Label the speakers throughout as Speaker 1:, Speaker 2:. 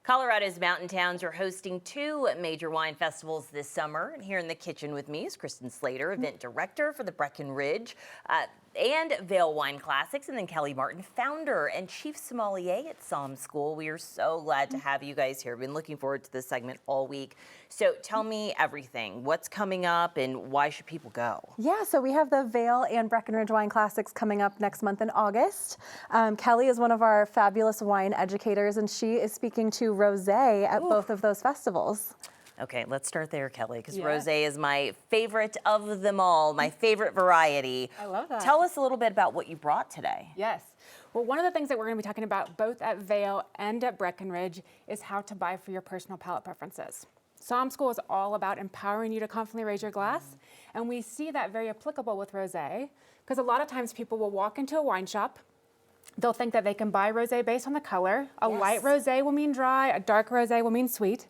Speaker 1: Colorado's mountain towns are hosting two major wine festivals this summer. And here in the kitchen with me is Kristen Slater, event director for the Breckenridge and Vail Wine Classics, and then Kelly Martin, founder and chief sommelier at Somm School. We are so glad to have you guys here. I've been looking forward to this segment all week. So tell me everything. What's coming up and why should people go?
Speaker 2: Yeah, so we have the Vail and Breckenridge Wine Classics coming up next month in August. Kelly is one of our fabulous wine educators, and she is speaking to rosé at both of those festivals.
Speaker 1: Okay, let's start there, Kelly, because rosé is my favorite of them all, my favorite variety.
Speaker 3: I love that.
Speaker 1: Tell us a little bit about what you brought today.
Speaker 3: Yes. Well, one of the things that we're going to be talking about both at Vail and at Breckenridge is how to buy for your personal palate preferences. Somm School is all about empowering you to confidently raise your glass, and we see that very applicable with rosé, because a lot of times people will walk into a wine shop. They'll think that they can buy rosé based on the color. A light rosé will mean dry, a dark rosé will mean sweet,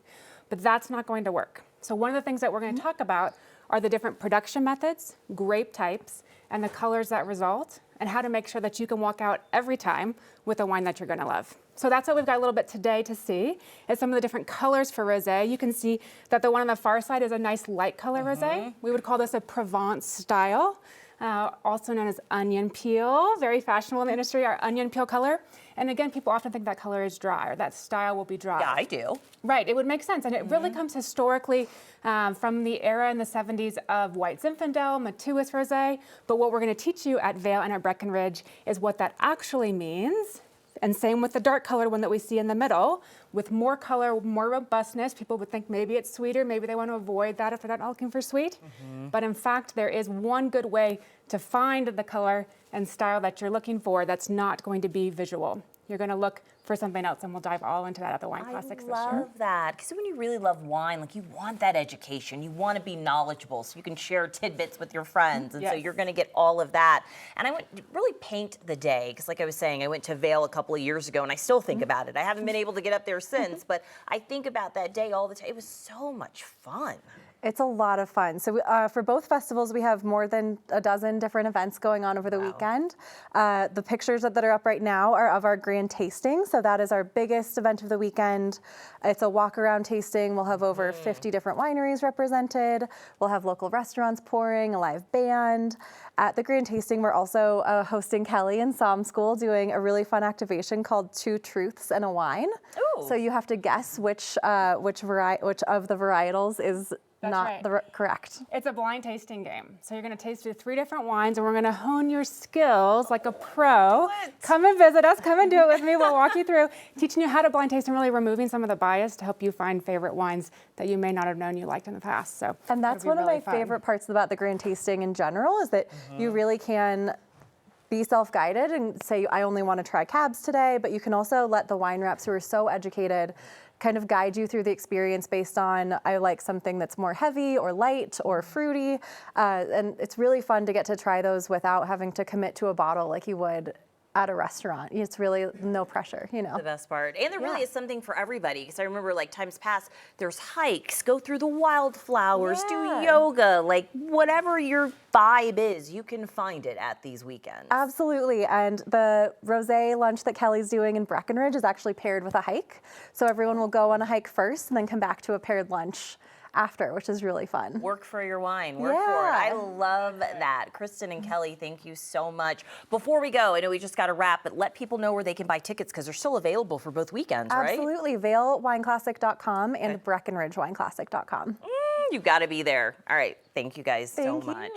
Speaker 3: but that's not going to work. So one of the things that we're going to talk about are the different production methods, grape types, and the colors that result, and how to make sure that you can walk out every time with a wine that you're going to love. So that's what we've got a little bit today to see, is some of the different colors for rosé. You can see that the one on the far side is a nice light color rosé. We would call this a Provence style. Also known as onion peel, very fashionable in the industry, our onion peel color. And again, people often think that color is dry, or that style will be dry.
Speaker 1: Yeah, I do.
Speaker 3: Right, it would make sense. And it really comes historically from the era in the 70s of White Zinfandel, Matuus Rosé. But what we're going to teach you at Vail and at Breckenridge is what that actually means. And same with the dark colored one that we see in the middle. With more color, more robustness, people would think maybe it's sweeter, maybe they want to avoid that if they're not looking for sweet. But in fact, there is one good way to find the color and style that you're looking for that's not going to be visual. You're going to look for something else, and we'll dive all into that at the Wine Classics this year.
Speaker 1: I love that, because when you really love wine, like, you want that education, you want to be knowledgeable so you can share tidbits with your friends, and so you're going to get all of that. And I went to really paint the day, because like I was saying, I went to Vail a couple of years ago, and I still think about it. I haven't been able to get up there since, but I think about that day all the time. It was so much fun.
Speaker 2: It's a lot of fun. So for both festivals, we have more than a dozen different events going on over the weekend. The pictures that are up right now are of our grand tasting. So that is our biggest event of the weekend. It's a walk around tasting. We'll have over 50 different wineries represented. We'll have local restaurants pouring, a live band. At the grand tasting, we're also hosting Kelly and Somm School doing a really fun activation called Two Truths and a Wine. Ooh. So you have to guess which of the varietals is correct.
Speaker 3: It's a blind tasting game. So you're going to taste through 3 different wines, and we're going to hone your skills like a pro. Come and visit us. Come and do it with me. We'll walk you through teaching you how to blind taste and really removing some of the bias to help you find favorite wines that you may not have known you liked in the past. So,
Speaker 2: and that's one of my favorite parts about the grand tasting in general, is that you really can be self-guided and say, I only want to try cabs today, but you can also let the wine reps who are so educated kind of guide you through the experience based on, I like something that's more heavy or light or fruity. And it's really fun to get to try those without having to commit to a bottle like you would at a restaurant. It's really no pressure, you know.
Speaker 1: The best part. And there really is something for everybody, because I remember, like, times past, there's hikes, go through the wildflowers, do yoga, like whatever your vibe is, you can find it at these weekends.
Speaker 2: Absolutely. And the rosé lunch that Kelly's doing in Breckenridge is actually paired with a hike. So everyone will go on a hike first and then come back to a paired lunch after, which is really fun.
Speaker 1: Work for your wine, work for it. I love that. Kristen and Kelly, thank you so much. Before we go, I know we just got to wrap, but let people know where they can buy tickets, because they're still available for both weekends, right?
Speaker 2: Absolutely. VailWineClassic.com and BreckenridgeWineClassic.com.
Speaker 1: You got to be there. All right. Thank you guys so much.